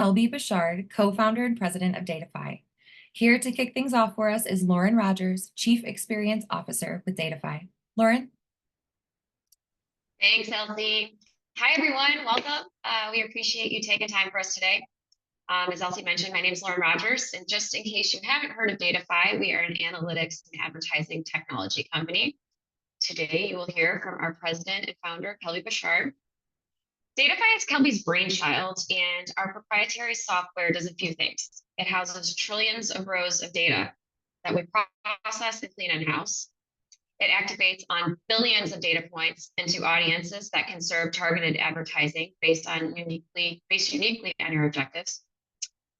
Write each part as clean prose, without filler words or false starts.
Kelby Bosshardt, co-founder and president of Datafy. Here to kick things off for us is Lauren Rogers, Chief Experience Officer with Datafy. Lauren? Thanks, Elsie. Hi, everyone. Welcome. We appreciate you taking time for us today. As Elsie mentioned, my name is Lauren Rogers, and just in case you haven't heard of Datafy, we are an analytics and advertising technology company. Today, you will hear from our president and founder, Kelby Bosshardt. Datafy is Kelby's brainchild, and our proprietary software does a few things. It houses trillions of rows of data that we process and clean in-house. It activates on billions of data points into audiences that can serve targeted advertising based uniquely on your objectives.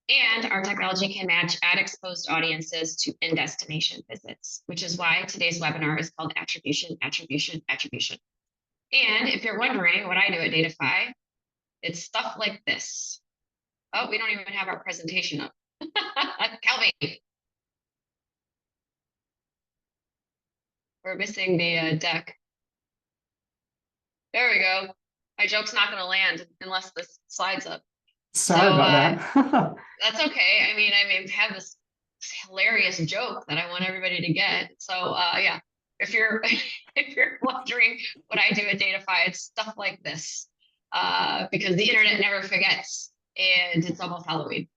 And our technology can match ad-exposed audiences to in-destination visits, which is why today's webinar is called Attribution. And if you're wondering what I do at Datafy, it's stuff like this. Oh, we don't even have our presentation up. Kelby. We're missing the deck. There we go. My joke's not going to land unless this slides up. Sorry about that. That's okay. I mean, I have this hilarious joke that I want everybody to get. So yeah, if you're wondering what I do at Datafy, it's stuff like this because the internet never forgets, and it's almost Halloween.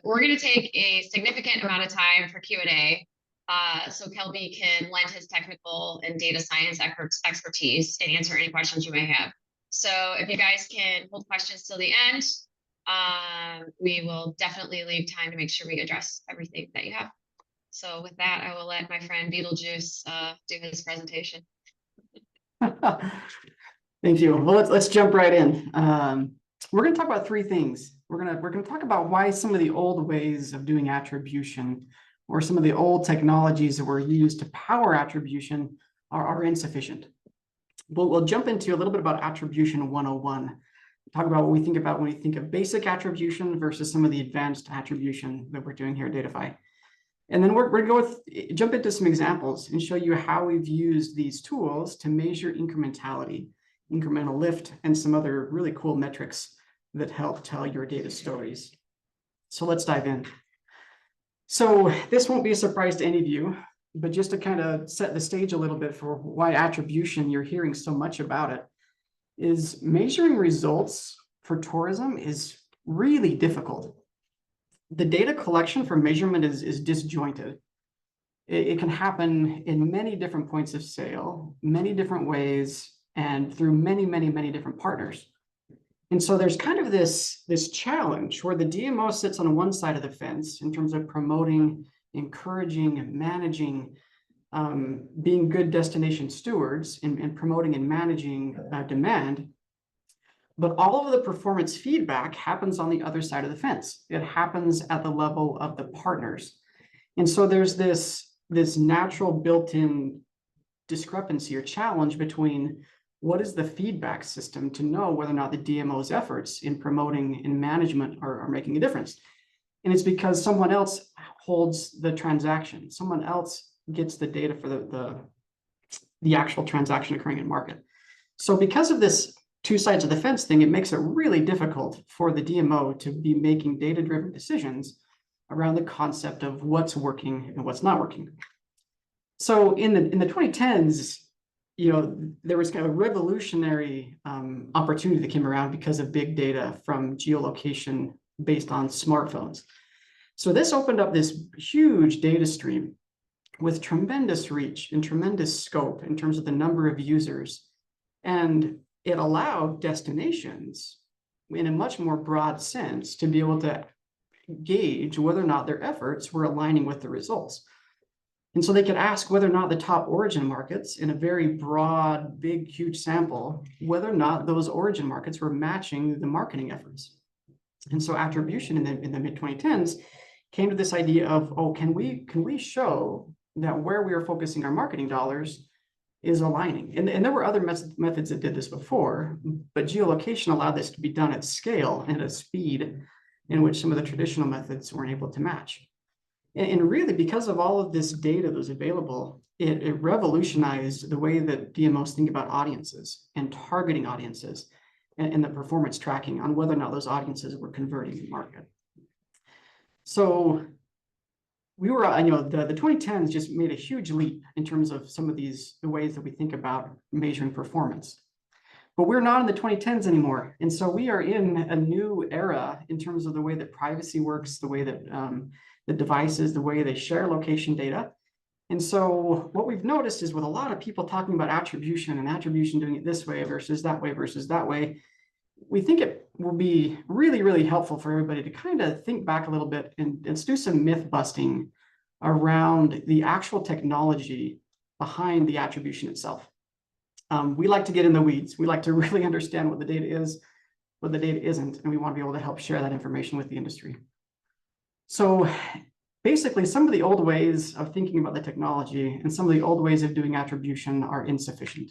We're going to take a significant amount of time for Q&A. So Kelby can lend his technical and data science expertise and answer any questions you may have. So if you guys can hold questions till the end, we will definitely leave time to make sure we address everything that you have. So with that, I will let my friend Beetlejuice do his presentation. Thank you. Well, let's jump right in. We're going to talk about three things. We're going to talk about why some of the old ways of doing attribution or some of the old technologies that were used to power attribution are insufficient. We'll jump into a little bit about Attribution 101, talk about what we think about when we think of basic attribution versus some of the advanced attribution that we're doing here at Datafy. And then we're going to jump into some examples and show you how we've used these tools to measure incrementality, incremental lift, and some other really cool metrics that help tell your data stories. So let's dive in. So this won't be a surprise to any of you, but just to kind of set the stage a little bit for why attribution, you're hearing so much about it, is measuring results for tourism is really difficult. The data collection for measurement is disjointed. It can happen in many different points of sale, many different ways, and through many different partners. And so there's kind of this challenge where the DMO sits on one side of the fence in terms of promoting, encouraging, managing, being good destination stewards and promoting and managing demand. But all of the performance feedback happens on the other side of the fence. It happens at the level of the partners. And so there's this natural built-in discrepancy or challenge between what is the feedback system to know whether or not the DMO's efforts in promoting and management are making a difference. And it's because someone else holds the transaction. Someone else gets the data for the actual transaction occurring in market. So because of this two sides of the fence thing, it makes it really difficult for the DMO to be making data-driven decisions around the concept of what's working and what's not working. So in the 2010s, there was kind of a revolutionary opportunity that came around because of big data from geolocation based on smartphones. So this opened up this huge data stream with tremendous reach and tremendous scope in terms of the number of users. And it allowed destinations in a much more broad sense to be able to gauge whether or not their efforts were aligning with the results. And so they could ask whether or not the top origin markets in a very broad, big, huge sample, whether or not those origin markets were matching the marketing efforts. And so attribution in the mid-2010s came to this idea of, oh, can we show that where we are focusing our marketing dollars is aligning? And there were other methods that did this before, but geolocation allowed this to be done at scale and at speed in which some of the traditional methods weren't able to match. And really, because of all of this data that was available, it revolutionized the way that DMOs think about audiences and targeting audiences and the performance tracking on whether or not those audiences were converting in market. So we were, the 2010s just made a huge leap in terms of some of the ways that we think about measuring performance. But we're not in the 2010s anymore. And so we are in a new era in terms of the way that privacy works, the way that the devices, the way they share location data. And so what we've noticed is with a lot of people talking about attribution and attribution doing it this way versus that way, we think it will be really, really helpful for everybody to kind of think back a little bit and do some myth busting around the actual technology behind the attribution itself. We like to get in the weeds. We like to really understand what the data is, what the data isn't, and we want to be able to help share that information with the industry. So basically, some of the old ways of thinking about the technology and some of the old ways of doing attribution are insufficient.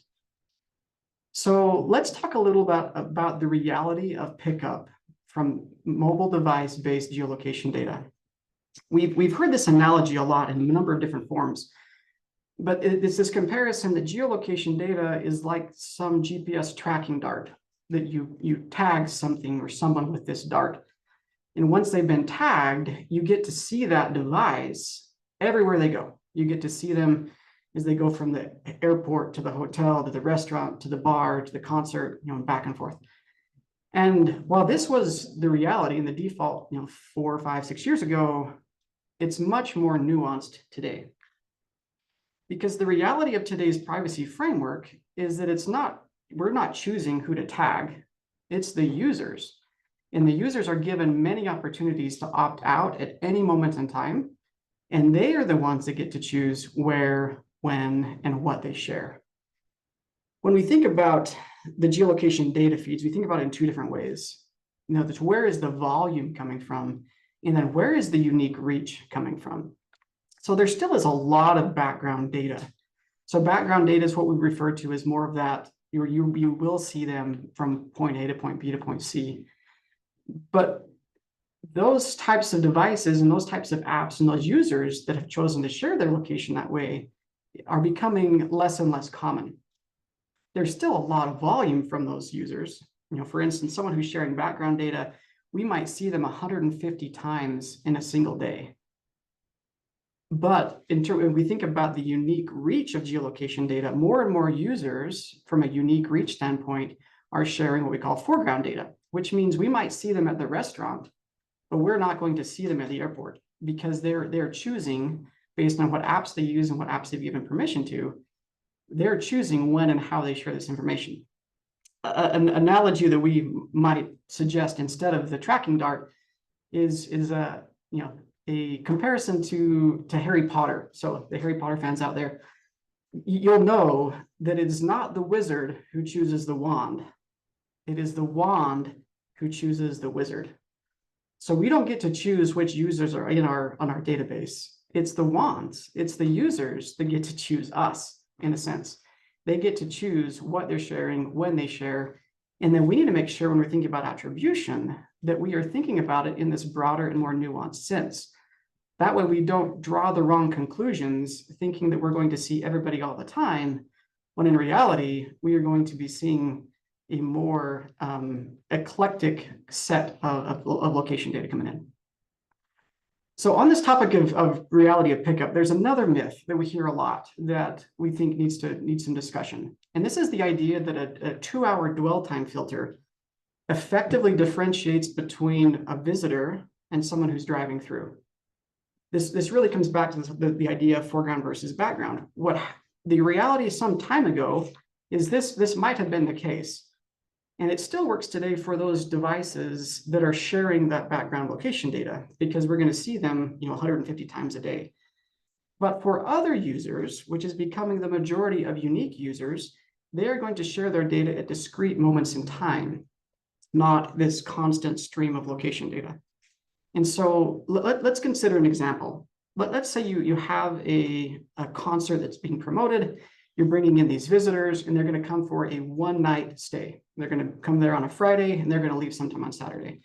So let's talk a little about the reality of pickup from mobile device-based geolocation data. We've heard this analogy a lot in a number of different forms, but it's this comparison that geolocation data is like some GPS tracking dart, that you tag something or someone with this dart. And once they've been tagged, you get to see that device everywhere they go. You get to see them as they go from the airport to the hotel, to the restaurant, to the bar, to the concert, back and forth. And while this was the reality and the default, 4, 5, 6 years ago, it's much more nuanced today. Because the reality of today's privacy framework is that we're not choosing who to tag, it's the users. And the users are given many opportunities to opt out at any moment in time. And they are the ones that get to choose where, when, and what they share. When we think about the geolocation data feeds, we think about it in two different ways. Where is the volume coming from? And then where is the unique reach coming from? So there still is a lot of background data. So background data is what we refer to as more of that. You will see them from point A to point B to point C. But those types of devices and those types of apps and those users that have chosen to share their location that way are becoming less and less common. There's still a lot of volume from those users. For instance, someone who's sharing background data, we might see them 150 times in a single day. But when we think about the unique reach of geolocation data, more and more users from a unique reach standpoint are sharing what we call foreground data, which means we might see them at the restaurant, but we're not going to see them at the airport because they're choosing based on what apps they use and what apps they've given permission to. They're choosing when and how they share this information. An analogy that we might suggest instead of the tracking dart is a comparison to Harry Potter. So the Harry Potter fans out there, you'll know that it's not the wizard who chooses the wand. It is the wand who chooses the wizard. So we don't get to choose which users are on our database. It's the wands, it's the users that get to choose us, in a sense. They get to choose what they're sharing, when they share. And then we need to make sure when we're thinking about attribution that we are thinking about it in this broader and more nuanced sense. That way we don't draw the wrong conclusions thinking that we're going to see everybody all the time, when in reality, we are going to be seeing a more eclectic set of location data coming in. So on this topic of reality of pickup, there's another myth that we hear a lot that we think needs some discussion. And this is the idea that a 2-hour dwell time filter effectively differentiates between a visitor and someone who's driving through. This really comes back to the idea of foreground versus background. What the reality some time ago is this might have been the case. And it still works today for those devices that are sharing that background location data, because we're going to see them 150 times a day. But for other users, which is becoming the majority of unique users, they are going to share their data at discrete moments in time, not this constant stream of location data. And so let's consider an example. Let's say you have a concert that's being promoted. You're bringing in these visitors and they're going to come for a one-night stay. They're going to come there on a Friday and they're going to leave sometime on Saturday.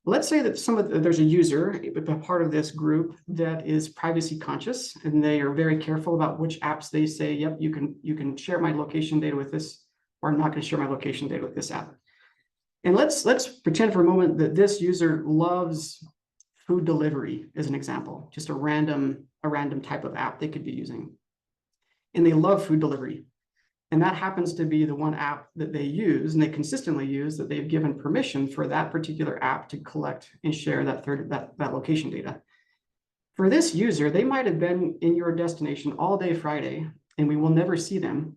Let's say that there's a user, a part of this group that is privacy conscious and they are very careful about which apps they say, yep, you can share my location data with this, or I'm not going to share my location data with this app. And let's pretend for a moment that this user loves food delivery as an example, just a random type of app they could be using. And they love food delivery. And that happens to be the one app that they use and they consistently use, that they've given permission for that particular app to collect and share that location data. For this user, they might have been in your destination all day Friday, and we will never see them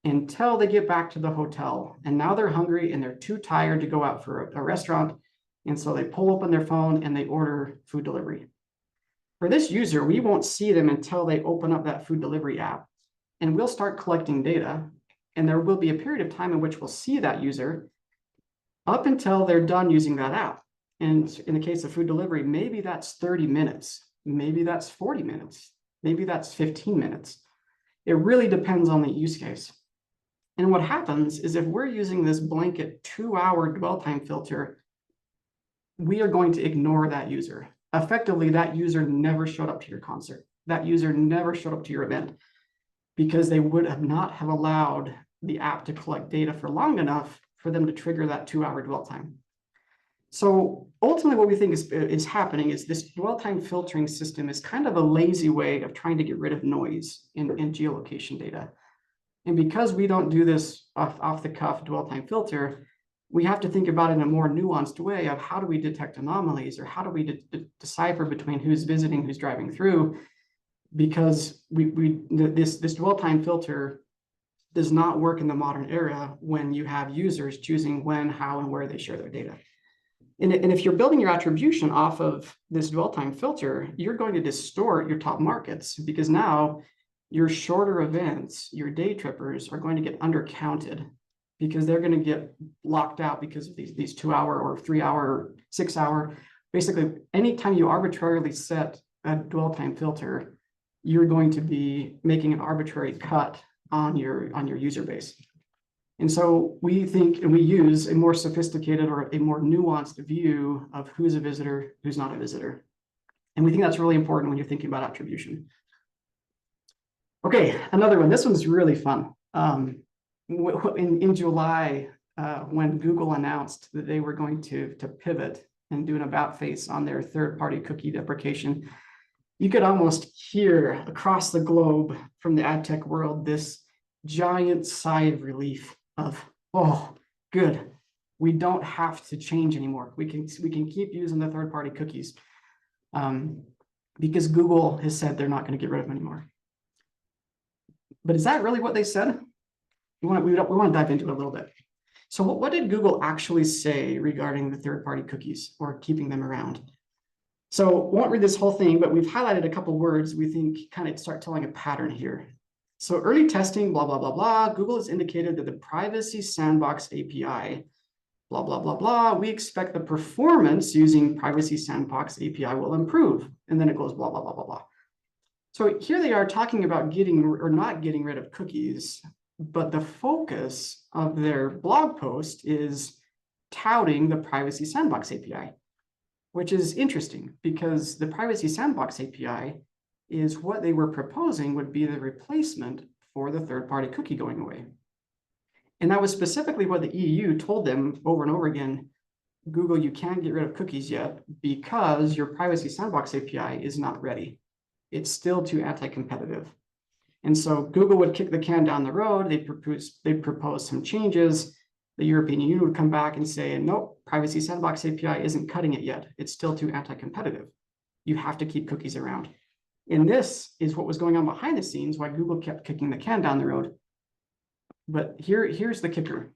until they get back to the hotel. And now they're hungry and they're too tired to go out for a restaurant. And so they pull open their phone and they order food delivery. For this user, we won't see them until they open up that food delivery app, and we'll start collecting data. And there will be a period of time in which we'll see that user up until they're done using that app. And in the case of food delivery, maybe that's 30 minutes, maybe that's 40 minutes, maybe that's 15 minutes. It really depends on the use case. And what happens is if we're using this blanket 2-hour dwell time filter, we are going to ignore that user. Effectively, that user never showed up to your concert. That user never showed up to your event because they would have not have allowed the app to collect data for long enough for them to trigger that 2-hour dwell time. So ultimately what we think is happening is this dwell time filtering system is kind of a lazy way of trying to get rid of noise in geolocation data. And because we don't do this off the cuff dwell time filter, we have to think about it in a more nuanced way of how do we detect anomalies, or how do we decipher between who's visiting, who's driving through, because this dwell time filter does not work in the modern era when you have users choosing when, how, and where they share their data. And if you're building your attribution off of this dwell time filter, you're going to distort your top markets, because now your shorter events, your day trippers, are going to get undercounted because they're going to get locked out because of these 2-hour or 3-hour or 6-hour. Basically, anytime you arbitrarily set a dwell time filter, you're going to be making an arbitrary cut on your user base. And so we think, and we use a more sophisticated or a more nuanced view of who's a visitor, who's not a visitor. And we think that's really important when you're thinking about attribution. Okay, another one. This one's really fun. In July, when Google announced that they were going to pivot and do an about face on their third-party cookie deprecation, you could almost hear across the globe from the ad tech world this giant sigh of relief of, oh, good, we don't have to change anymore. We can keep using the third-party cookies because Google has said they're not going to get rid of them anymore. But is that really what they said? We want to dive into it a little bit. So what did Google actually say regarding the third-party cookies or keeping them around? So won't read this whole thing, but we've highlighted a couple words we think kind of start telling a pattern here. So early testing, blah, blah, blah, blah. Google has indicated that the Privacy Sandbox API, blah, blah, blah, blah. We expect the performance using Privacy Sandbox API will improve. And then it goes blah, blah, blah, blah, blah. So here they are talking about getting or not getting rid of cookies, but the focus of their blog post is touting the Privacy Sandbox API, which is interesting because the Privacy Sandbox API is what they were proposing would be the replacement for the third-party cookie going away. And that was specifically what the EU told them over and over again, Google, you can't get rid of cookies yet because your Privacy Sandbox API is not ready. It's still too anti-competitive. And so Google would kick the can down the road. They'd propose some changes. The European Union would come back and say, nope, Privacy Sandbox API isn't cutting it yet. It's still too anti-competitive. You have to keep cookies around. And this is what was going on behind the scenes, why Google kept kicking the can down the road. But here's the kicker.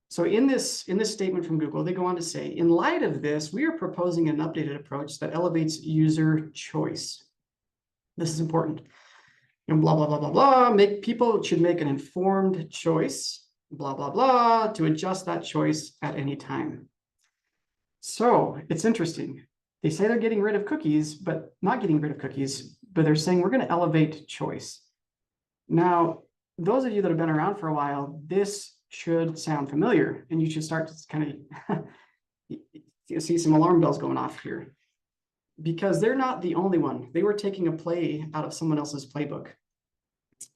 So in this statement from Google, they go on to say, in light of this, we are proposing an updated approach that elevates user choice. This is important. And blah, blah, blah, blah, blah. People should make an informed choice, blah, blah, blah, to adjust that choice at any time. So it's interesting. They say they're getting rid of cookies, but not getting rid of cookies, but they're saying we're going to elevate choice. Now, those of you that have been around for a while, this should sound familiar, and you should start to kind of see some alarm bells going off here, because they're not the only one. They were taking a play out of someone else's playbook.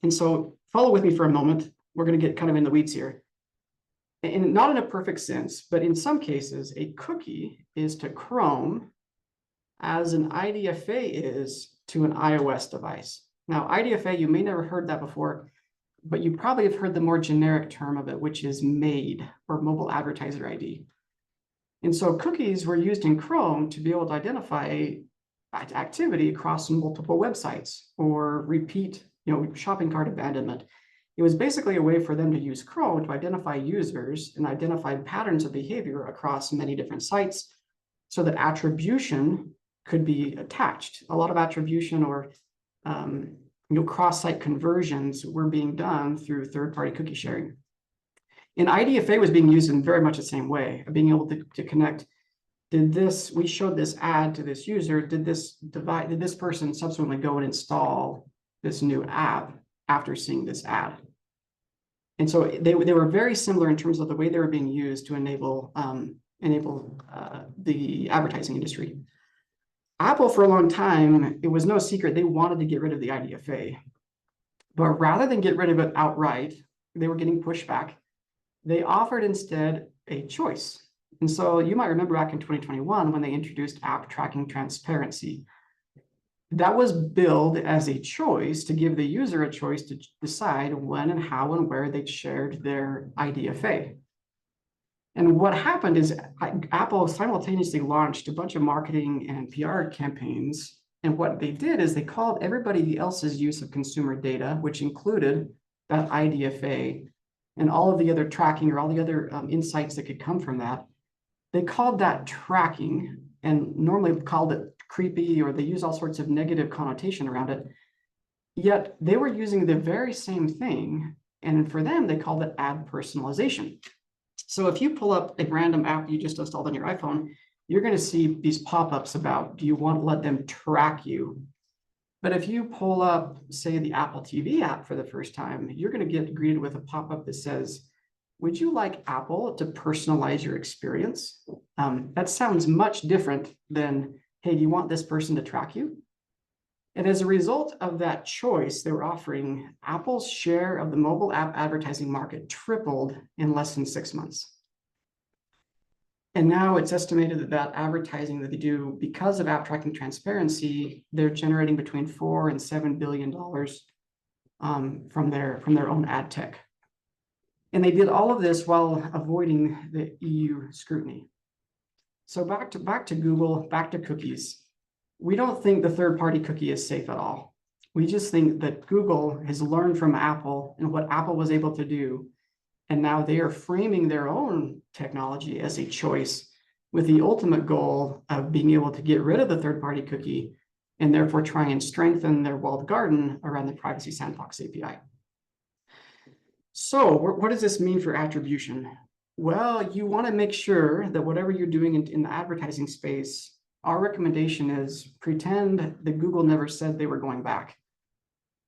And so follow with me for a moment. We're going to get kind of in the weeds here. And not in a perfect sense, but in some cases, a cookie is to Chrome as an IDFA is to an iOS device. Now, IDFA, you may never heard that before, but you probably have heard the more generic term of it, which is MAID, or Mobile Advertiser ID. And so cookies were used in Chrome to be able to identify activity across multiple websites or repeat, shopping cart abandonment. It was basically a way for them to use Chrome to identify users and identify patterns of behavior across many different sites so that attribution could be attached. A lot of attribution or cross-site conversions were being done through third-party cookie sharing. And IDFA was being used in very much the same way, of being able to connect. We showed this ad to this user, did this person subsequently go and install this new app after seeing this ad? And so they were very similar in terms of the way they were being used to enable the advertising industry. Apple, for a long time, it was no secret, they wanted to get rid of the IDFA. But rather than get rid of it outright, they were getting pushback. They offered instead a choice. And so you might remember back in 2021 when they introduced app tracking transparency. That was billed as a choice to give the user a choice to decide when and how and where they shared their IDFA. And what happened is Apple simultaneously launched a bunch of marketing and PR campaigns. And what they did is they called everybody else's use of consumer data, which included that IDFA and all of the other tracking or all the other insights that could come from that. They called that tracking and normally called it creepy, or they use all sorts of negative connotation around it. Yet they were using the very same thing. And for them, they called it ad personalization. So if you pull up a random app you just installed on your iPhone, you're going to see these pop-ups about, do you want to let them track you? But if you pull up, say, the Apple TV app for the first time, you're going to get greeted with a pop-up that says, would you like Apple to personalize your experience? That sounds much different than, hey, do you want this person to track you? And as a result of that choice, they were offering, Apple's share of the mobile app advertising market tripled in less than 6 months. And now it's estimated that advertising that they do, because of app tracking transparency, they're generating between $4 and $7 billion from their own ad tech. And they did all of this while avoiding the EU scrutiny. So back to Google, back to cookies. We don't think the third-party cookie is safe at all. We just think that Google has learned from Apple and what Apple was able to do. And now they are framing their own technology as a choice with the ultimate goal of being able to get rid of the third-party cookie and therefore try and strengthen their walled garden around the Privacy Sandbox API. So what does this mean for attribution? Well, you want to make sure that whatever you're doing in the advertising space, our recommendation is pretend that Google never said they were going back.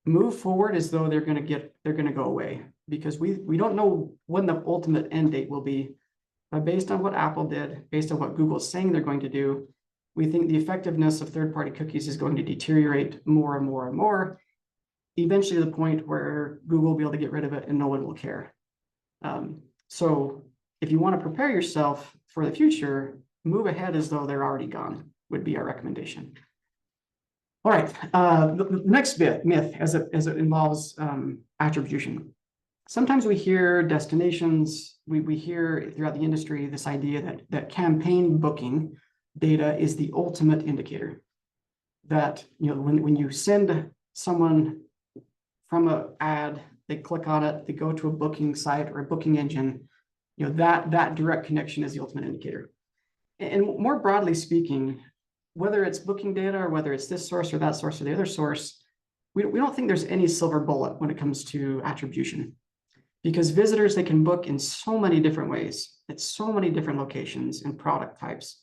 Move forward as though they're going to go away, because we don't know when the ultimate end date will be. But based on what Apple did, based on what Google's saying they're going to do, we think the effectiveness of third-party cookies is going to deteriorate more and more and more, eventually to the point where Google will be able to get rid of it and no one will care. So if you want to prepare yourself for the future, move ahead as though they're already gone, would be our recommendation. All right, the next myth as it involves attribution. Sometimes we hear destinations, we hear throughout the industry this idea that campaign booking data is the ultimate indicator. That when you send someone from an ad, they click on it, they go to a booking site or a booking engine, that direct connection is the ultimate indicator. And more broadly speaking, whether it's booking data or whether it's this source or that source or the other source, we don't think there's any silver bullet when it comes to attribution, because visitors, they can book in so many different ways at so many different locations and product types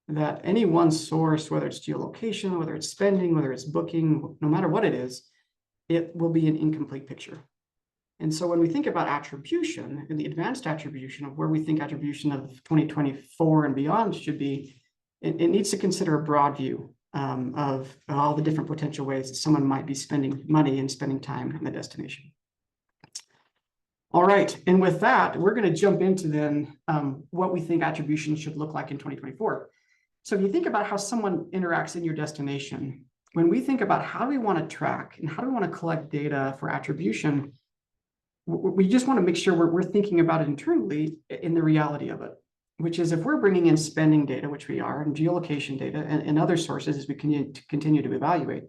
that any one source, whether it's geolocation, whether it's spending, whether it's booking, no matter what it is, it will be an incomplete picture. And so when we think about attribution and the advanced attribution of where we think attribution of 2024 and beyond should be, it needs to consider a broad view of all the different potential ways that someone might be spending money and spending time in the destination. All right, and with that, we're going to jump into then what we think attribution should look like in 2024. So if you think about how someone interacts in your destination, when we think about how do we want to track and how do we want to collect data for attribution, we just want to make sure we're thinking about it internally in the reality of it, which is if we're bringing in spending data, which we are, and geolocation data and other sources as we continue to evaluate,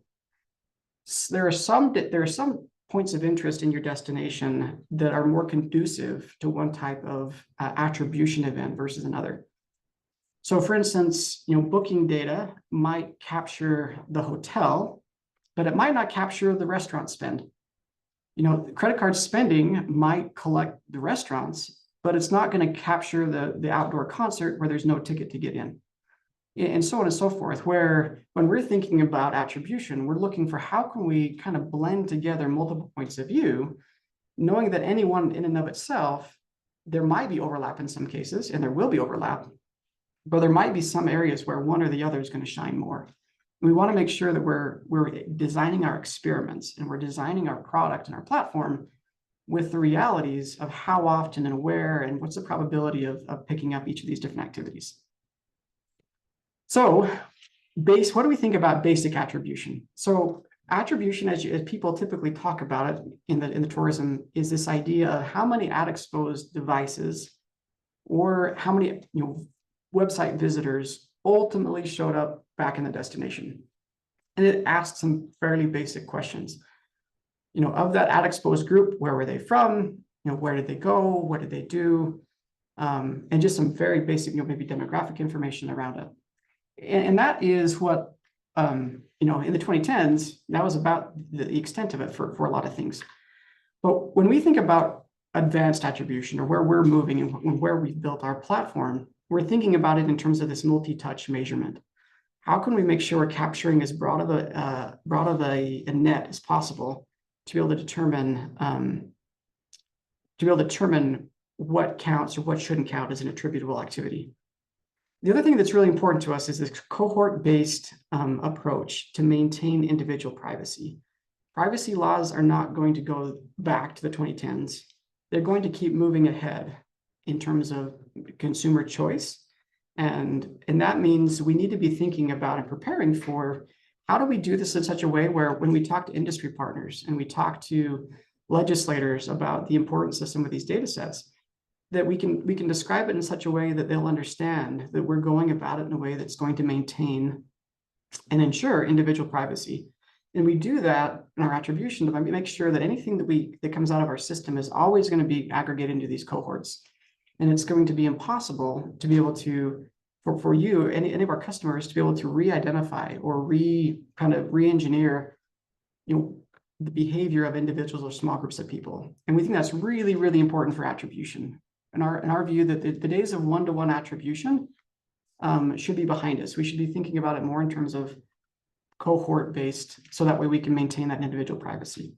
there are some points of interest in your destination that are more conducive to one type of attribution event versus another. So for instance, booking data might capture the hotel, but it might not capture the restaurant spend. Credit card spending might collect the restaurants, but it's not going to capture the outdoor concert where there's no ticket to get in. And so on and so forth, where when we're thinking about attribution, we're looking for how can we kind of blend together multiple points of view, knowing that any one in and of itself, there might be overlap in some cases, and there will be overlap, but there might be some areas where one or the other is going to shine more. We want to make sure that we're designing our experiments and we're designing our product and our platform with the realities of how often and where and what's the probability of picking up each of these different activities. So what do we think about basic attribution? So attribution, as people typically talk about it in the tourism, is this idea of how many ad exposed devices or how many website visitors ultimately showed up back in the destination. And it asks some fairly basic questions. Of that ad exposed group, where were they from? Where did they go? What did they do? And just some very basic, maybe demographic information around it. And that is what, in the 2010s, that was about the extent of it for a lot of things. But when we think about advanced attribution or where we're moving and where we've built our platform, we're thinking about it in terms of this multi-touch measurement. How can we make sure we're capturing as broad of a net as possible to be able to determine what counts or what shouldn't count as an attributable activity? The other thing that's really important to us is this cohort-based approach to maintain individual privacy. Privacy laws are not going to go back to the 2010s. They're going to keep moving ahead in terms of consumer choice. And that means we need to be thinking about and preparing for how do we do this in such a way where when we talk to industry partners and we talk to legislators about the importance of some of these data sets, that we can describe it in such a way that they'll understand that we're going about it in a way that's going to maintain and ensure individual privacy. And we do that in our attribution to make sure that anything that comes out of our system is always going to be aggregated into these cohorts. And it's going to be impossible to be able to, for you, any of our customers, to be able to re-identify or re-engineer, the behavior of individuals or small groups of people. And we think that's really, really important for attribution. In our view, that the days of one-to-one attribution should be behind us. We should be thinking about it more in terms of cohort-based, so that way we can maintain that individual privacy.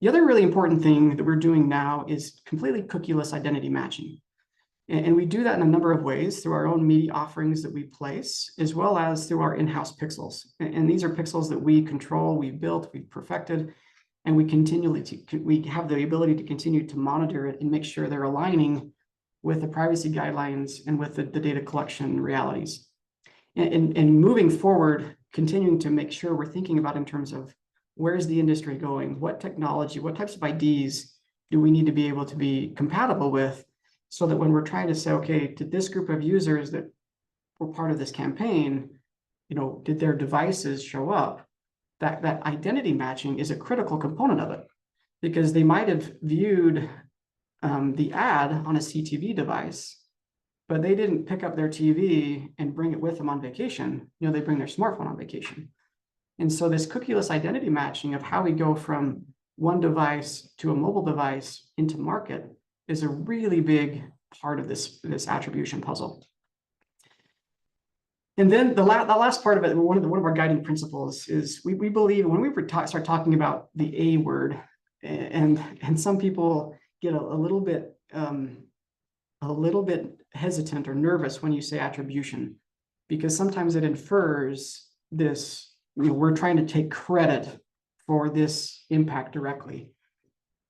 The other really important thing that we're doing now is completely cookieless identity matching. And we do that in a number of ways through our own media offerings that we place, as well as through our in-house pixels. And these are pixels that we control, we've built, we've perfected, and we have the ability to continue to monitor it and make sure they're aligning with the privacy guidelines and with the data collection realities. And moving forward, continuing to make sure we're thinking about in terms of where's the industry going, what technology, what types of IDs do we need to be able to be compatible with, so that when we're trying to say, okay, to this group of users that were part of this campaign, did their devices show up? That identity matching is a critical component of it, because they might have viewed the ad on a CTV device, but they didn't pick up their TV and bring it with them on vacation. They bring their smartphone on vacation. And so this cookieless identity matching of how we go from one device to a mobile device into market is a really big part of this attribution puzzle. And then the last part of it, one of our guiding principles is we believe when we start talking about the A word, and some people get a little bit hesitant or nervous when you say attribution, because sometimes it infers this, we're trying to take credit for this impact directly.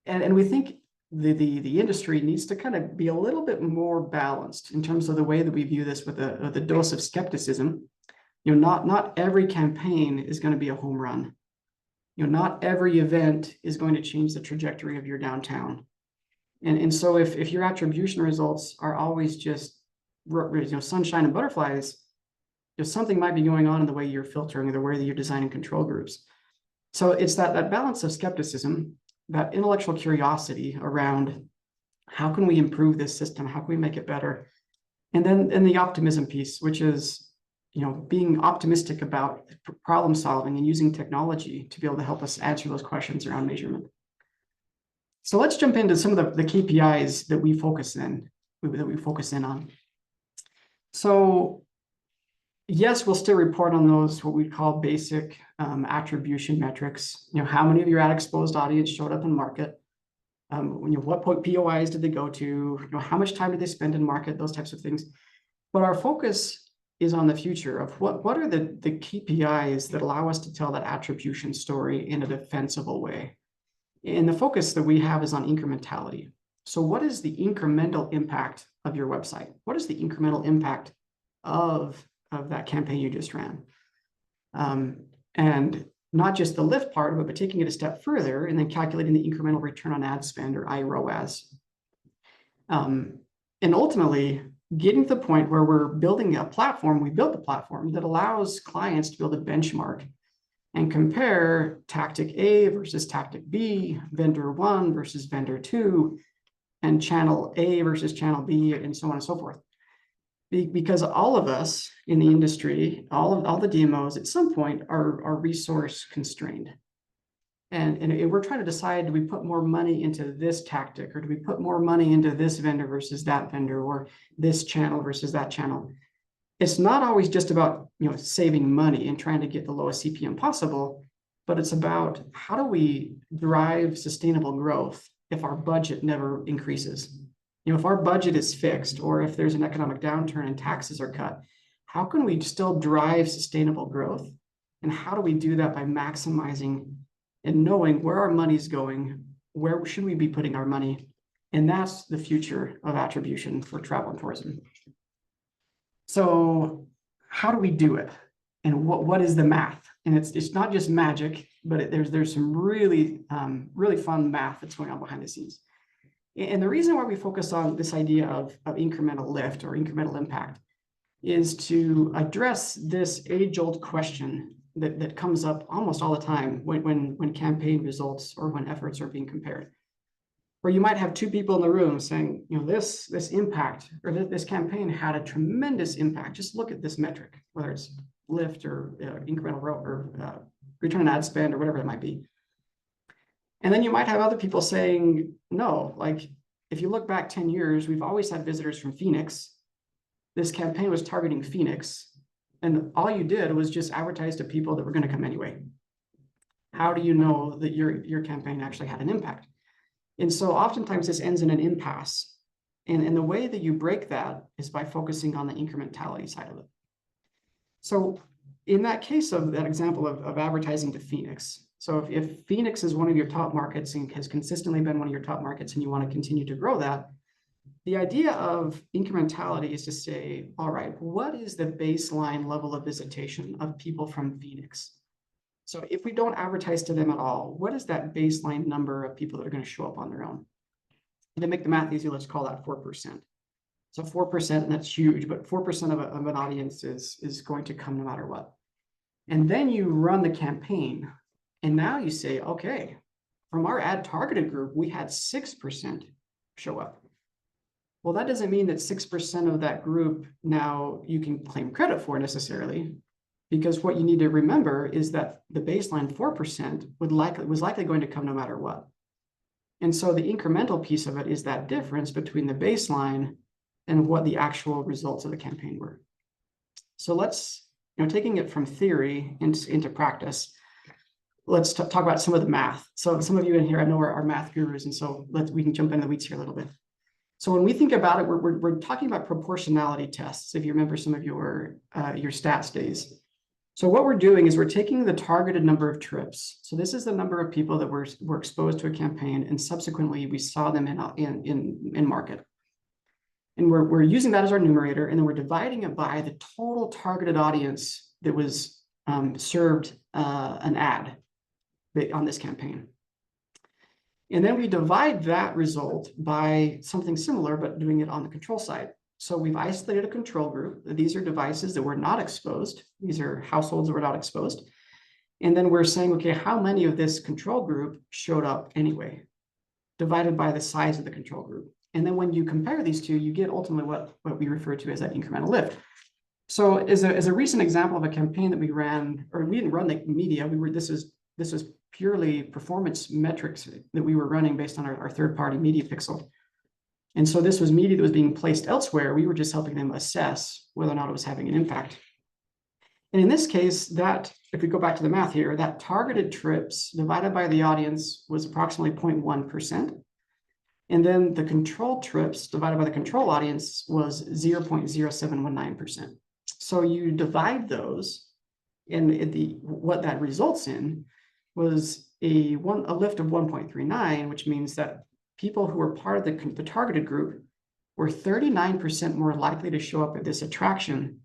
And we think the industry needs to kind of be a little bit more balanced in terms of the way that we view this with a dose of skepticism. Not every campaign is going to be a home run. Not every event is going to change the trajectory of your downtown. And so if your attribution results are always just sunshine and butterflies, something might be going on in the way you're filtering or the way that you're designing control groups. So it's that balance of skepticism, that intellectual curiosity around how can we improve this system? How can we make it better? And then the optimism piece, which is, being optimistic about problem solving and using technology to be able to help us answer those questions around measurement. So let's jump into some of the KPIs that we focus in on. So yes, we'll still report on those, what we call basic attribution metrics. How many of your ad exposed audience showed up in market? What POIs did they go to? How much time did they spend in market? Those types of things. But our focus is on the future of what are the KPIs that allow us to tell that attribution story in a defensible way. And the focus that we have is on incrementality. So what is the incremental impact of your website? What is the incremental impact of that campaign you just ran? And not just the lift part of it, but taking it a step further and then calculating the incremental return on ad spend, or IROAS. And ultimately, getting to the point where we're building a platform, we built a platform that allows clients to be able to benchmark and compare tactic A versus tactic B, vendor 1 versus vendor 2, and channel A versus channel B, and so on and so forth. Because all of us in the industry, all the DMOs at some point are resource constrained. And we're trying to decide, do we put more money into this tactic, or do we put more money into this vendor versus that vendor, or this channel versus that channel? It's not always just about saving money and trying to get the lowest CPM possible, but it's about how do we drive sustainable growth if our budget never increases. If our budget is fixed, or if there's an economic downturn and taxes are cut, how can we still drive sustainable growth? And how do we do that by maximizing and knowing where our money's going, where should we be putting our money? And that's the future of attribution for travel and tourism. So how do we do it? And what is the math? And it's not just magic, but there's some really fun math that's going on behind the scenes. And the reason why we focus on this idea of incremental lift or incremental impact is to address this age-old question that comes up almost all the time when campaign results or when efforts are being compared. Where you might have two people in the room saying, this impact or this campaign had a tremendous impact. Just look at this metric, whether it's lift or incremental or return on ad spend or whatever it might be. And then you might have other people saying, no, like if you look back 10 years, we've always had visitors from Phoenix. This campaign was targeting Phoenix. And all you did was just advertise to people that were going to come anyway. How do you know that your campaign actually had an impact? And so oftentimes this ends in an impasse. And the way that you break that is by focusing on the incrementality side of it. So in that case of that example of advertising to Phoenix, so if Phoenix is one of your top markets and has consistently been one of your top markets and you want to continue to grow that, the idea of incrementality is to say, all right, what is the baseline level of visitation of people from Phoenix? So if we don't advertise to them at all, what is that baseline number of people that are going to show up on their own? And to make the math easy, let's call that 4%. So 4%, and that's huge, but 4% of an audience is going to come no matter what. And then you run the campaign. And now you say, okay, from our ad targeted group, we had 6% show up. Well, that doesn't mean that 6% of that group now you can claim credit for necessarily, because what you need to remember is that the baseline 4% was likely going to come no matter what. And so the incremental piece of it is that difference between the baseline and what the actual results of the campaign were. So let's, taking it from theory into practice, let's talk about some of the math. So some of you in here, I know are math gurus, and so we can jump in the weeds here a little bit. So when we think about it, we're talking about proportionality tests. If you remember some of your stats days, So what we're doing is we're taking the targeted number of trips. So this is the number of people that were exposed to a campaign, and subsequently we saw them in market. And we're using that as our numerator, and then we're dividing it by the total targeted audience that was served an ad on this campaign. And then we divide that result by something similar, but doing it on the control side. So we've isolated a control group. These are devices that were not exposed. These are households that were not exposed. And then we're saying, okay, how many of this control group showed up anyway, divided by the size of the control group. And then when you compare these two, you get ultimately what we refer to as that incremental lift. So as a recent example of a campaign that we ran, or we didn't run the media, this was purely performance metrics that we were running based on our third-party media pixel. And so this was media that was being placed elsewhere. We were just helping them assess whether or not it was having an impact. And in this case, that, if we go back to the math here, that targeted trips divided by the audience was approximately 0.1%. And then the control trips divided by the control audience was 0.0719%. So you divide those, and what that results in was a lift of 1.39, which means that people who were part of the targeted group were 39% more likely to show up at this attraction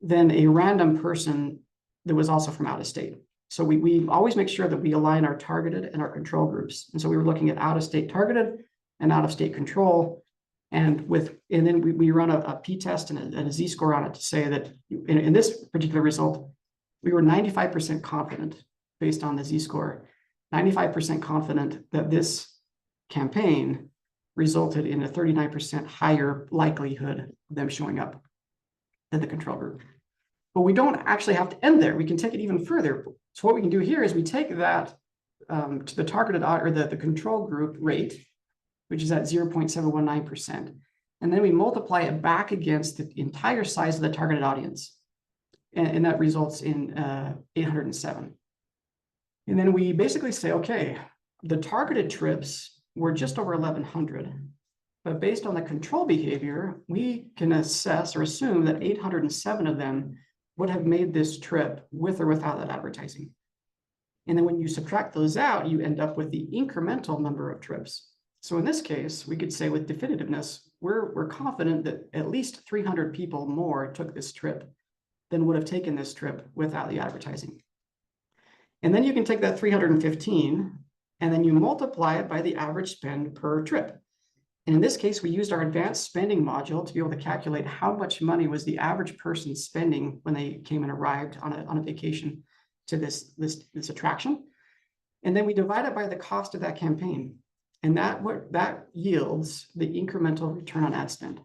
than a random person that was also from out of state. So we always make sure that we align our targeted and our control groups. And so we were looking at out of state targeted and out of state control. And then we run a p-test and a z-score on it to say that in this particular result, we were 95% confident based on the z-score, 95% confident that this campaign resulted in a 39% higher likelihood of them showing up than the control group. But we don't actually have to end there. We can take it even further. So what we can do here is we take that to the targeted or the control group rate, which is at 0.719%. And then we multiply it back against the entire size of the targeted audience. And that results in 807. And then we basically say, okay, the targeted trips were just over 1,100. But based on the control behavior, we can assess or assume that 807 of them would have made this trip with or without that advertising. And then when you subtract those out, you end up with the incremental number of trips. So in this case, we could say with definitiveness, we're confident that at least 300 people more took this trip than would have taken this trip without the advertising. And then you can take that 315 and then you multiply it by the average spend per trip. And in this case, we used our advanced spending module to be able to calculate how much money was the average person spending when they came and arrived on a vacation to this attraction. And then we divide it by the cost of that campaign. And that yields the incremental return on ad spend.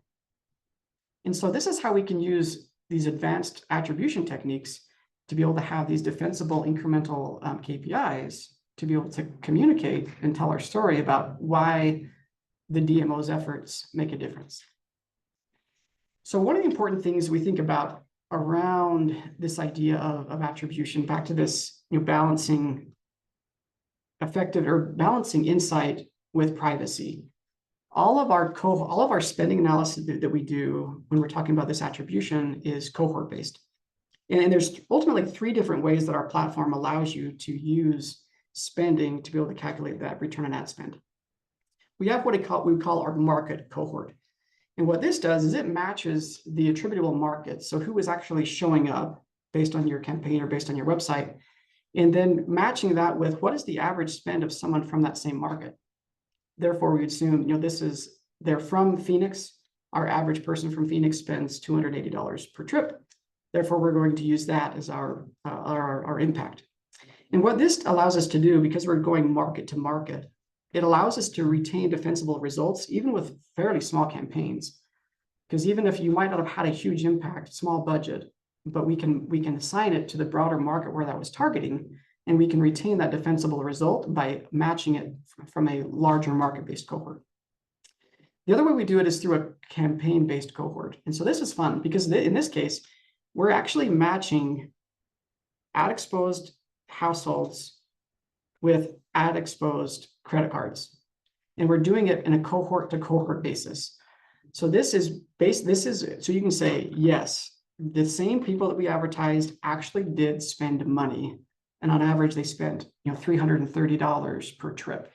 And so this is how we can use these advanced attribution techniques to be able to have these defensible incremental KPIs to be able to communicate and tell our story about why the DMO's efforts make a difference. So one of the important things we think about around this idea of attribution, back to this balancing insight with privacy. All of our spending analysis that we do when we're talking about this attribution is cohort based. And there's ultimately 3 different ways that our platform allows you to use spending to be able to calculate that return on ad spend. We have what we call our market cohort. And what this does is it matches the attributable market. So who is actually showing up based on your campaign or based on your website, and then matching that with what is the average spend of someone from that same market. Therefore, we assume, they're from Phoenix. Our average person from Phoenix spends $280 per trip. Therefore, we're going to use that as our impact. And what this allows us to do, because we're going market to market, it allows us to retain defensible results, even with fairly small campaigns. Because even if you might not have had a huge impact, small budget, but we can assign it to the broader market where that was targeting, and we can retain that defensible result by matching it from a larger market-based cohort. The other way we do it is through a campaign-based cohort. And so this is fun because in this case, we're actually matching ad-exposed households with ad-exposed credit cards. And we're doing it in a cohort to cohort basis. So so you can say, yes, the same people that we advertised actually did spend money. And on average, they spent, $330 per trip.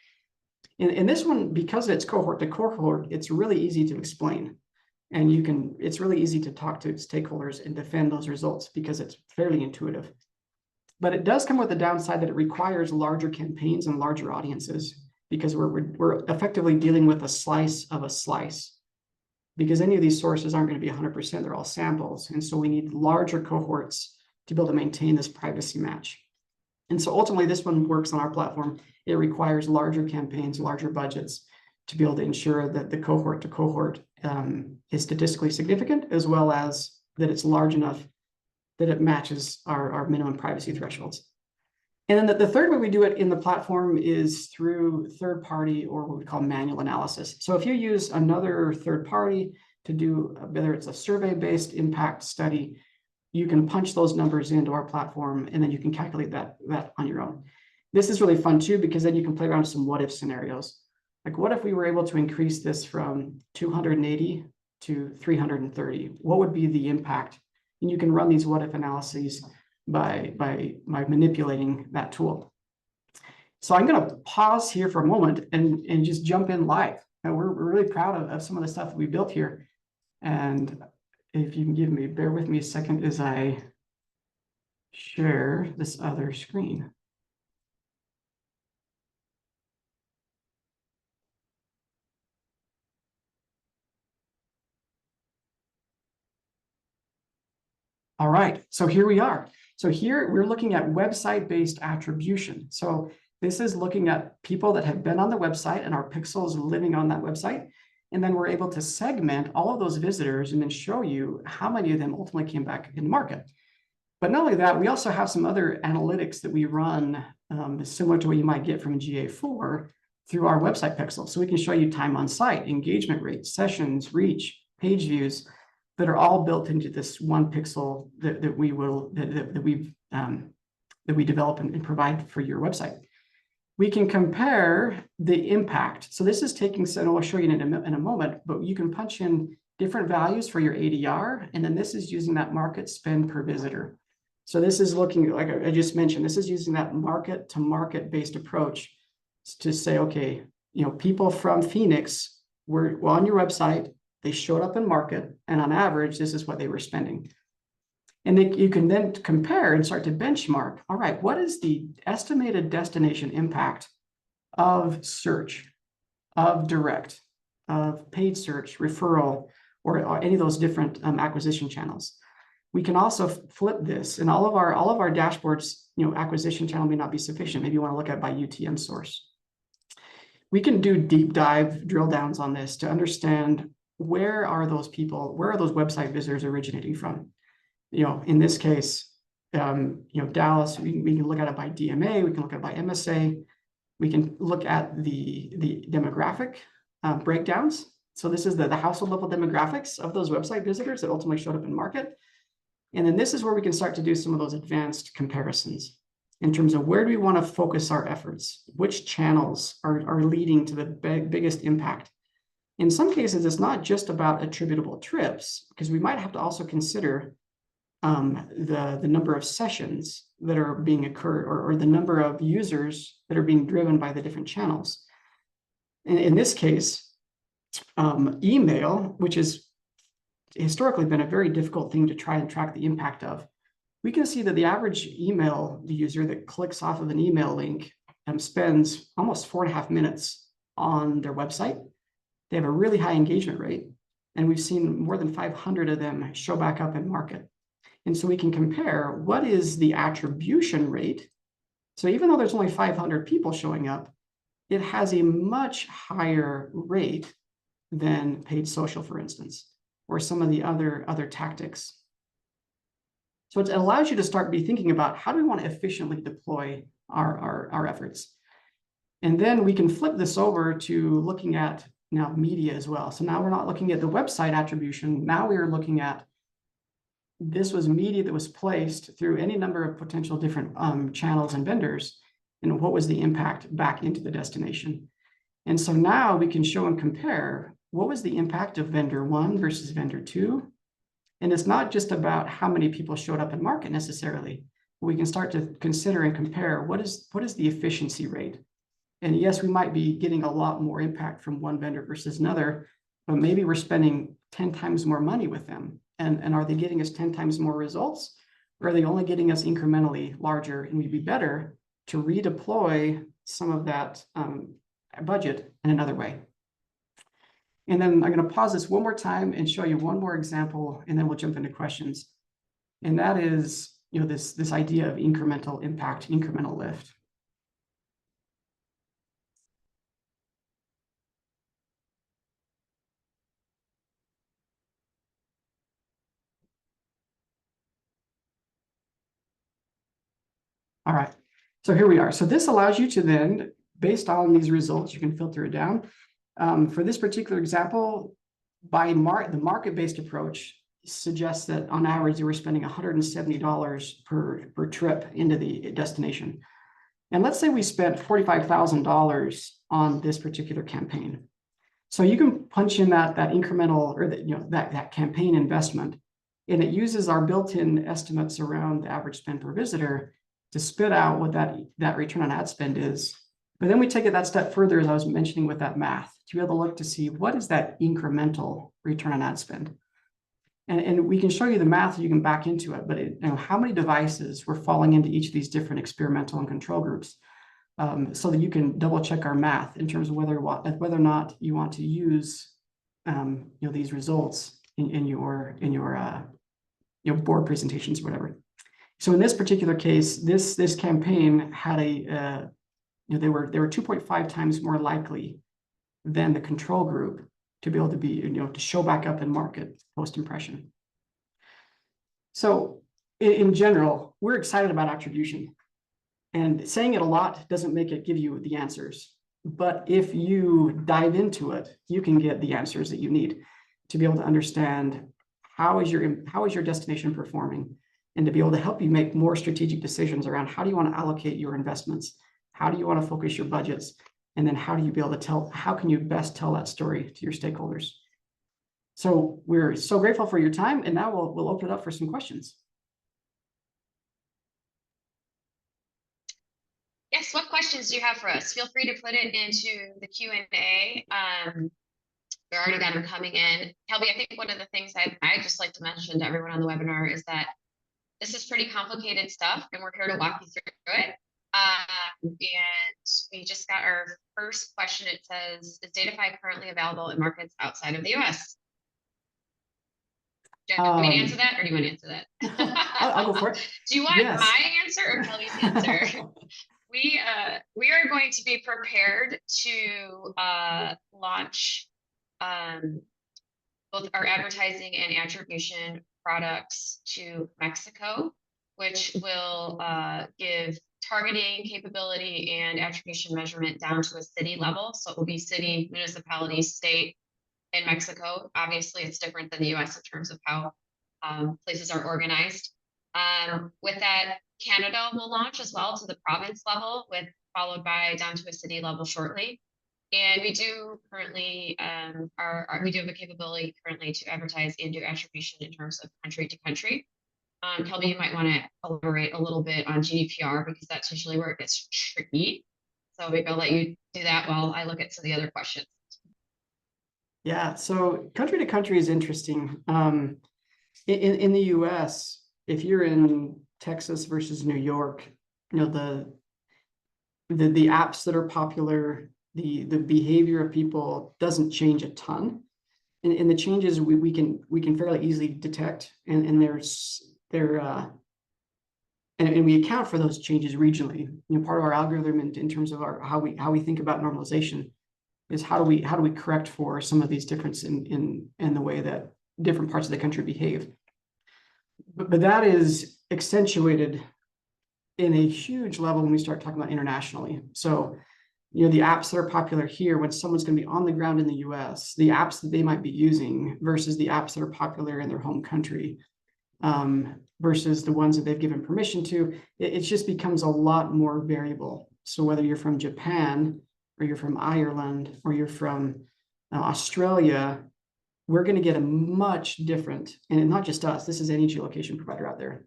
In this one, because it's cohort to cohort, it's really easy to explain. And it's really easy to talk to stakeholders and defend those results because it's fairly intuitive. But it does come with the downside that it requires larger campaigns and larger audiences because we're effectively dealing with a slice of a slice. Because any of these sources aren't going to be 100%, they're all samples. And so we need larger cohorts to be able to maintain this privacy match. And so ultimately, this one works on our platform. It requires larger campaigns, larger budgets to be able to ensure that the cohort to cohort is statistically significant, as well as that it's large enough that it matches our minimum privacy thresholds. And then the third way we do it in the platform is through third party, or what we call manual analysis. So if you use another third party to do, whether it's a survey-based impact study, you can punch those numbers into our platform, and then you can calculate that on your own. This is really fun too, because then you can play around with some what if scenarios. Like, what if we were able to increase this from 280 to 330? What would be the impact? And you can run these what if analyses by manipulating that tool. So I'm going to pause here for a moment and just jump in live. And we're really proud of some of the stuff that we built here. And if you can bear with me a second as I share this other screen. All right, so here we are. So here we're looking at website-based attribution. So this is looking at people that have been on the website and our pixels living on that website. And then we're able to segment all of those visitors and then show you how many of them ultimately came back in the market. But not only that, we also have some other analytics that we run similar to what you might get from GA4 through our website pixel. So we can show you time on site, engagement rates, sessions, reach, page views, that are all built into this one pixel that we develop and provide for your website. We can compare the impact. So this is taking, and I'll show you in a moment, but you can punch in different values for your ADR, and then this is using that market spend per visitor. So this is looking, like I just mentioned, this is using that market to market based approach to say, okay, people from Phoenix were on your website, they showed up in market, and on average, this is what they were spending. And you can then compare and start to benchmark, all right, what is the estimated destination impact of search, of direct, of paid search, referral, or any of those different acquisition channels? We can also flip this, and all of our dashboards, acquisition channel may not be sufficient. Maybe you want to look at by UTM source. We can do deep dive drill downs on this to understand where are those website visitors originating from. In this case, Dallas, we can look at it by DMA, we can look at it by MSA, we can look at the demographic breakdowns. So this is the household level demographics of those website visitors that ultimately showed up in market. And then this is where we can start to do some of those advanced comparisons in terms of where do we want to focus our efforts? Which channels are leading to the biggest impact? In some cases, it's not just about attributable trips, because we might have to also consider the number of sessions that are being occurred, or the number of users that are being driven by the different channels. In this case, email, which has historically been a very difficult thing to try and track the impact of, we can see that the average email user that clicks off of an email link spends almost 4.5 minutes on their website. They have a really high engagement rate, and we've seen more than 500 of them show back up in market. And so we can compare what is the attribution rate. So even though there's only 500 people showing up, it has a much higher rate than paid social, for instance, or some of the other tactics. So it allows you to start thinking about, how do we want to efficiently deploy our efforts? And then we can flip this over to looking at now media as well. So now we're not looking at the website attribution. Now we are looking at, this was media that was placed through any number of potential different channels and vendors, and what was the impact back into the destination. And so now we can show and compare what was the impact of vendor 1 versus vendor 2, And it's not just about how many people showed up in market necessarily. We can start to consider and compare what is the efficiency rate. And yes, we might be getting a lot more impact from one vendor versus another, but maybe we're spending 10 times more money with them. And are they getting us 10 times more results? Or are they only getting us incrementally larger? And we'd be better to redeploy some of that budget in another way. And then I'm going to pause this one more time and show you one more example, and then we'll jump into questions. And that is, this idea of incremental impact, incremental lift. All right, so here we are. So this allows you to then, based on these results, you can filter it down. For this particular example, by the market-based approach suggests that on average, they were spending $170 per trip into the destination. And let's say we spent $45,000 on this particular campaign. So you can punch in that incremental, or that campaign investment, and it uses our built-in estimates around the average spend per visitor to spit out what that return on ad spend is. But then we take it that step further, as I was mentioning with that math, to be able to look to see what is that incremental return on ad spend. And we can show you the math, you can back into it, but how many devices were falling into each of these different experimental and control groups, so that you can double check our math in terms of whether or not you want to use these results in your board presentations or whatever. So in this particular case, this campaign had they were 2.5 times more likely than the control group to be able to be, to show back up in market post-impression. So in general, we're excited about attribution, and saying it a lot doesn't make it give you the answers. But if you dive into it, you can get the answers that you need to be able to understand how is your destination performing, and to be able to help you make more strategic decisions around how do you want to allocate your investments, how do you want to focus your budgets, and then how can you best tell that story to your stakeholders? So we're so grateful for your time, and now we'll open it up for some questions. Yes, what questions do you have for us? Feel free to put it into the Q&A. We already got them coming in. Kelby, I think one of the things I'd just like to mention to everyone on the webinar is that this is pretty complicated stuff, and we're here to walk you through it. And we just got our first question. It says, is Datafy currently available in markets outside of the US? Do you want me to answer that, or do you want to answer that? I'll go for it. Do you want Yes. my answer or Kelby's answer? We are going to be prepared to launch both our advertising and attribution products to Mexico, which will give targeting capability and attribution measurement down to a city level. So it will be city, municipality, state, and Mexico. Obviously, it's different than the US in terms of how places are organized. With that, Canada will launch as well to the province level, followed by down to a city level shortly. And we do currently, we do have a capability currently to advertise and do attribution in terms of country to country. Kelby, you might want to elaborate a little bit on GDPR, because that's usually where it gets tricky. So maybe I'll let you do that while I look at some of the other questions. Yeah, so country to country is interesting. In the US, if you're in Texas versus New York, the apps that are popular, the behavior of people doesn't change a ton. And the changes we can fairly easily detect, and we account for those changes regionally. Part of our algorithm in terms of how we think about normalization is how do we correct for some of these differences in the way that different parts of the country behave. But that is accentuated in a huge level when we start talking about internationally. So the apps that are popular here, when someone's going to be on the ground in the US, the apps that they might be using versus the apps that are popular in their home country, versus the ones that they've given permission to, it just becomes a lot more variable. So whether you're from Japan, or you're from Ireland, or you're from Australia, we're going to get a much different, and not just us, this is any geolocation provider out there.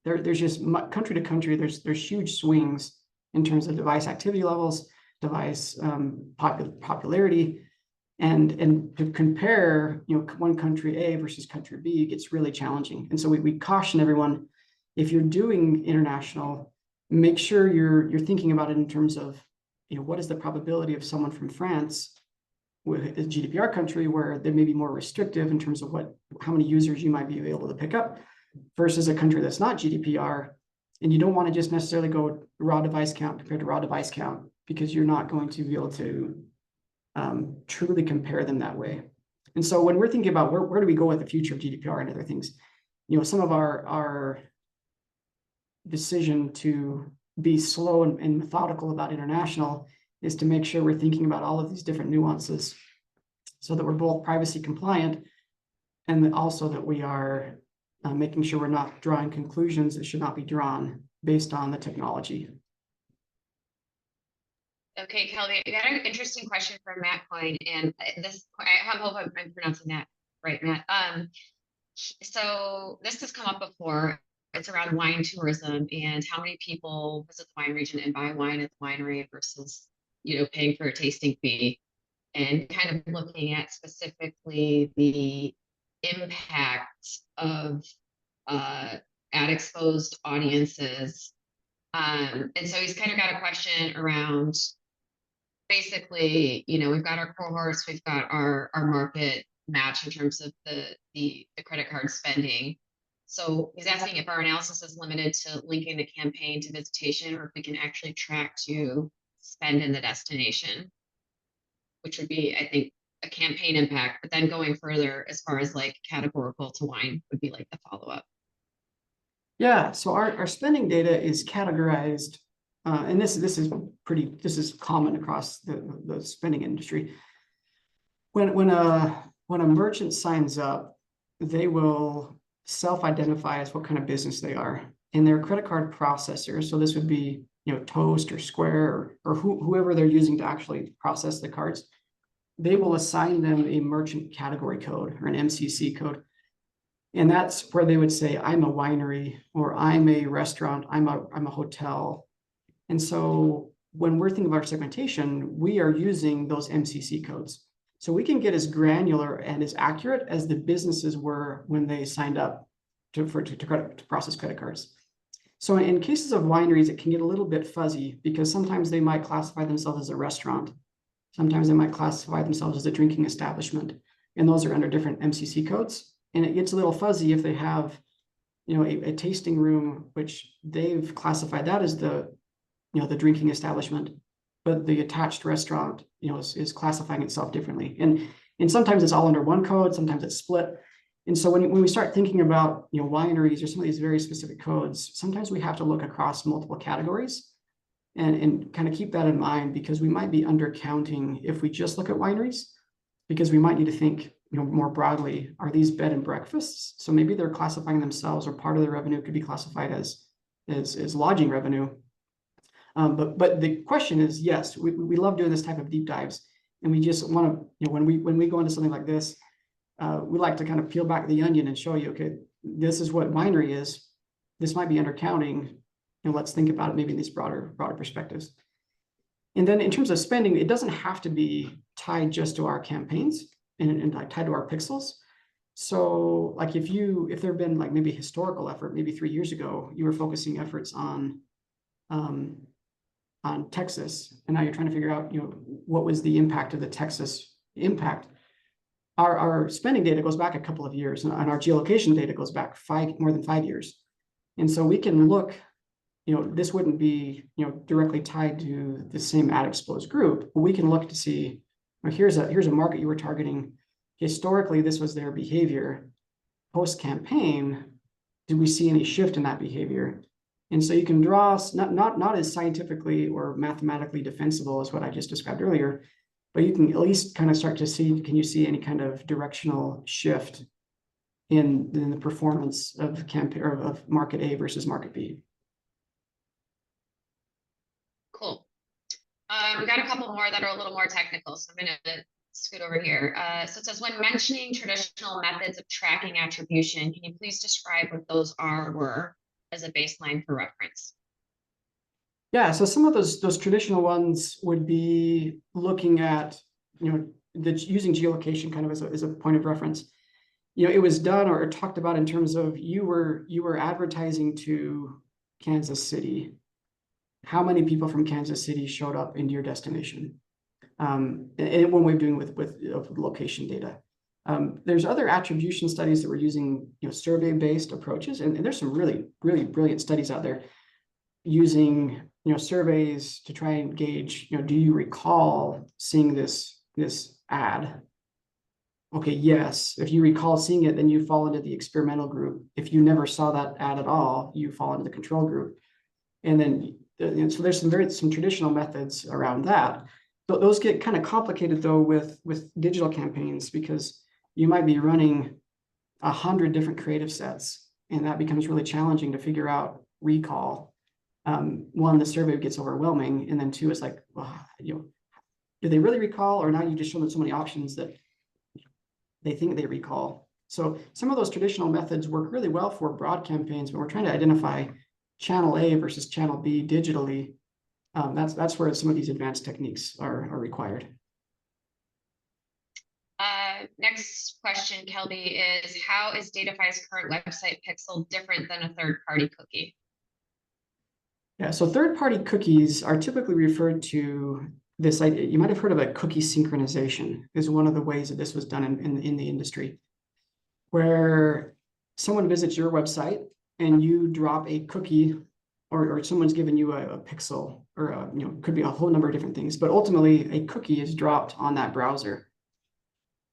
There's just country to country, there's huge swings in terms of device activity levels, device popularity, and to compare, one country A versus country B gets really challenging. And so we caution everyone, if you're doing international, make sure you're thinking about it in terms of, what is the probability of someone from France with a GDPR country where they may be more restrictive in terms of how many users you might be able to pick up, versus a country that's not GDPR. And you don't want to just necessarily go raw device count compared to raw device count, because you're not going to be able to truly compare them that way. And so when we're thinking about where do we go with the future of GDPR and other things, some of our decision to be slow and methodical about international is to make sure we're thinking about all of these different nuances so that we're both privacy compliant, and also that we are making sure we're not drawing conclusions that should not be drawn based on the technology. Okay, Kelby, I got an interesting question from Matt Coyne, and I hope I'm pronouncing that right, Matt. So this has come up before. It's around wine tourism and how many people visit the wine region and buy wine at the winery versus, paying for a tasting fee, and kind of looking at specifically the impact of ad exposed audiences. And so he's kind of got a question around, basically, we've got our cohorts, we've got our market match in terms of the credit card spending. So he's asking if our analysis is limited to linking the campaign to visitation, or if we can actually track to spend in the destination, which would be, I think, a campaign impact. But then going further, as far as like categorical to wine, would be like the follow-up. Yeah, so our spending data is categorized, and this is common across the spending industry. When a merchant signs up, they will self-identify as what kind of business they are, and their credit card processor. So this would be Toast or Square or whoever they're using to actually process the cards. They will assign them a merchant category code or an MCC code. And that's where they would say, I'm a winery, or I'm a restaurant, I'm a hotel. And so when we're thinking of our segmentation, we are using those MCC codes. So we can get as granular and as accurate as the businesses were when they signed up to process credit cards. So in cases of wineries, it can get a little bit fuzzy, because sometimes they might classify themselves as a restaurant. Sometimes they might classify themselves as a drinking establishment, and those are under different MCC codes. And it gets a little fuzzy if they have, a tasting room, which they've classified that as the drinking establishment, but the attached restaurant, is classifying itself differently. And sometimes it's all under one code, sometimes it's split. And so when we start thinking about, wineries or some of these very specific codes, sometimes we have to look across multiple categories and kind of keep that in mind, because we might be undercounting if we just look at wineries, because we might need to think, more broadly, are these bed and breakfasts? So maybe they're classifying themselves, or part of their revenue could be classified as lodging revenue. But the question is, yes, we love doing this type of deep dives, and we just want to, when we go into something like this, we like to kind of peel back the onion and show you, okay, this is what winery is. This might be undercounting, and let's think about it maybe in these broader perspectives. And then in terms of spending, it doesn't have to be tied just to our campaigns and tied to our pixels. So like if there have been like maybe a historical effort, maybe 3 years ago, you were focusing efforts on Texas, and now you're trying to figure out, what was the impact of the Texas impact. Our spending data goes back a couple of years, and our geolocation data goes back more than 5 years. And so we can look, this wouldn't be, directly tied to the same ad exposed group, but we can look to see, here's a market you were targeting. Historically, this was their behavior. Post campaign, do we see any shift in that behavior? And so you can draw, not as scientifically or mathematically defensible as what I just described earlier, but you can at least kind of start to see, can you see any kind of directional shift in the performance of campaign or of market A versus market B? Cool. We got a couple more that are a little more technical, so I'm going to scoot over here. So it says, when mentioning traditional methods of tracking attribution, can you please describe what those were as a baseline for reference? Yeah, so some of those traditional ones would be looking at, using geolocation kind of as a point of reference. It was done or talked about in terms of you were advertising to Kansas City. How many people from Kansas City showed up into your destination? And one way of doing with location data. There's other attribution studies that were using survey-based approaches, and there's some really brilliant studies out there using surveys to try and gauge, do you recall seeing this ad? Okay, yes. If you recall seeing it, then you fall into the experimental group. If you never saw that ad at all, you fall into the control group. And then so there's some traditional methods around that. But those get kind of complicated though with digital campaigns, because you might be running 100 different creative sets, and that becomes really challenging to figure out recall. One, the survey gets overwhelming, and then two, it's like, well, do they really recall, or now you just show them so many options that they think they recall? So some of those traditional methods work really well for broad campaigns, but we're trying to identify channel A versus channel B digitally. That's where some of these advanced techniques are required. Next question, Kelby, is how is Datafy's current website pixel different than a third-party cookie? Yeah, so third-party cookies are typically referred to this idea. You might have heard of a cookie synchronization is one of the ways that this was done in the industry, where someone visits your website and you drop a cookie, or someone's given you a pixel, or could be a whole number of different things, but ultimately a cookie is dropped on that browser.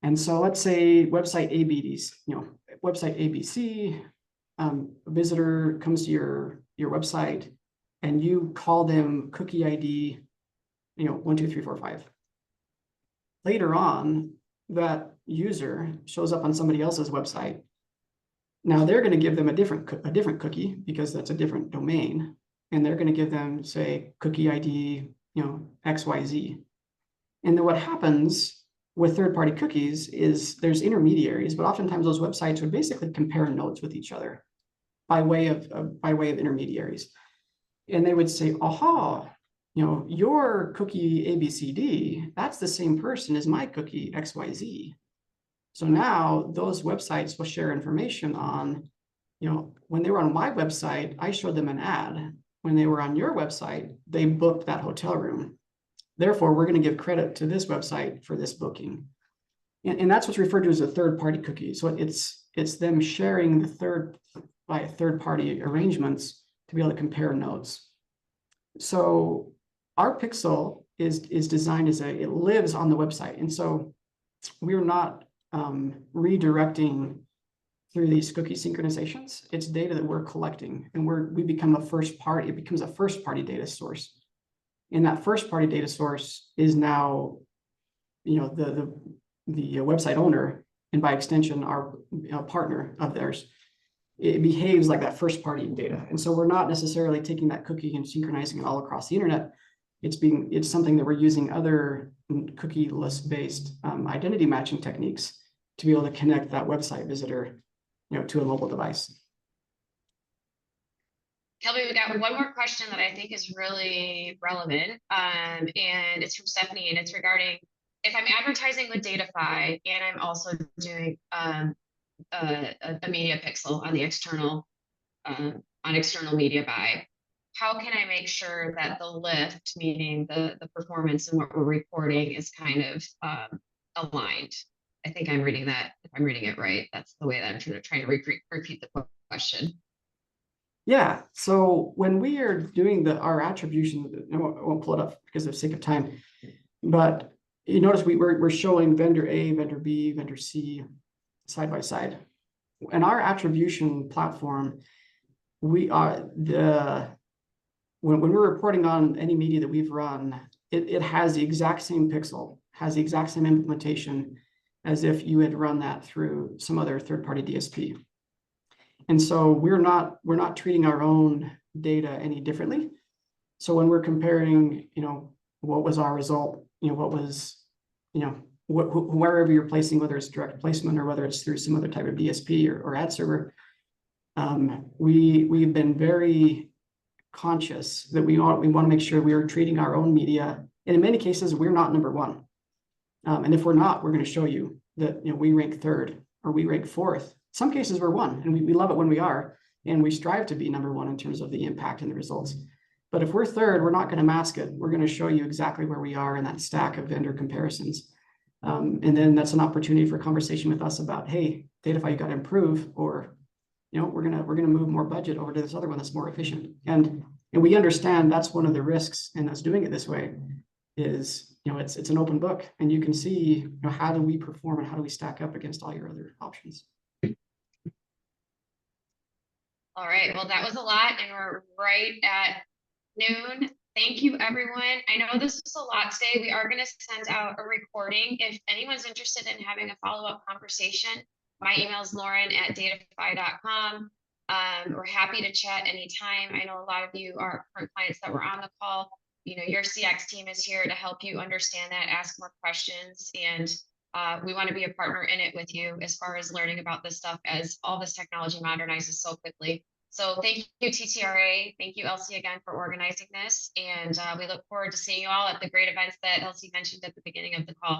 And so let's say website website ABC, a visitor comes to your website, and you call them cookie ID, 1, 2, 3, 4, 5. Later on, that user shows up on somebody else's website. Now they're going to give them a different cookie, because that's a different domain, and they're going to give them, say, cookie ID, XYZ. And then what happens with third-party cookies is there's intermediaries, but oftentimes those websites would basically compare notes with each other by way of intermediaries. And they would say, aha, your cookie ABCD, that's the same person as my cookie XYZ. So now those websites will share information on, when they were on my website, I showed them an ad. When they were on your website, they booked that hotel room. Therefore, we're going to give credit to this website for this booking. And that's what's referred to as a third-party cookie. So it's them sharing by third-party arrangements to be able to compare notes. So our pixel is designed it lives on the website. And so we're not redirecting through these cookie synchronizations. It's data that we're collecting, and we become it becomes a first-party data source. And that first-party data source is now, the website owner, and by extension, our partner of theirs. It behaves like that first-party data. And so we're not necessarily taking that cookie and synchronizing it all across the internet. It's something that we're using other cookie-less-based identity matching techniques to be able to connect that website visitor, to a mobile device. Kelby, we got one more question that I think is really relevant, and it's from Stephanie, and it's regarding if I'm advertising with Datafy and I'm also doing a media pixel on the external media buy, how can I make sure that the lift, meaning the performance and what we're reporting, is kind of aligned? I think I'm reading that. If I'm reading it right, that's the way that I'm trying to repeat the question. Yeah. So when we are doing our attribution, I won't pull it up because of the sake of time, but you notice we're showing vendor A, vendor B, vendor C side by side. In our attribution platform, we are when we're reporting on any media that we've run, it has the exact same pixel, has the exact same implementation as if you had run that through some other third-party DSP. And so we're not treating our own data any differently. So when we're comparing, what was our result, what was, wherever you're placing, whether it's direct placement or whether it's through some other type of DSP or ad server. We've been very conscious that we want to make sure we are treating our own media. And in many cases, we're not number one. And if we're not, we're going to show you that we rank third or we rank fourth. Some cases we're one, and we love it when we are, and we strive to be number one in terms of the impact and the results. But if we're third, we're not going to mask it. We're going to show you exactly where we are in that stack of vendor comparisons. And then that's an opportunity for conversation with us about, hey, Datafy, you got to improve, or we're gonna move more budget over to this other one that's more efficient. And we understand that's one of the risks in us doing it this way is, it's an open book, and you can see, how do we perform and how do we stack up against all your other options. All right, well, that was a lot, and we're right at noon. Thank you, everyone. I know this was a lot today. We are going to send out a recording. If anyone's interested in having a follow-up conversation, my email is lauren@datafy.com. We're happy to chat anytime. I know a lot of you are current clients that were on the call. Your CX team is here to help you understand that, ask more questions, and we want to be a partner in it with you as far as learning about this stuff as all this technology modernizes so quickly. So thank you, TTRA. Thank you, Elsie, again, for organizing this. And we look forward to seeing you all at the great events that Elsie mentioned at the beginning of the call.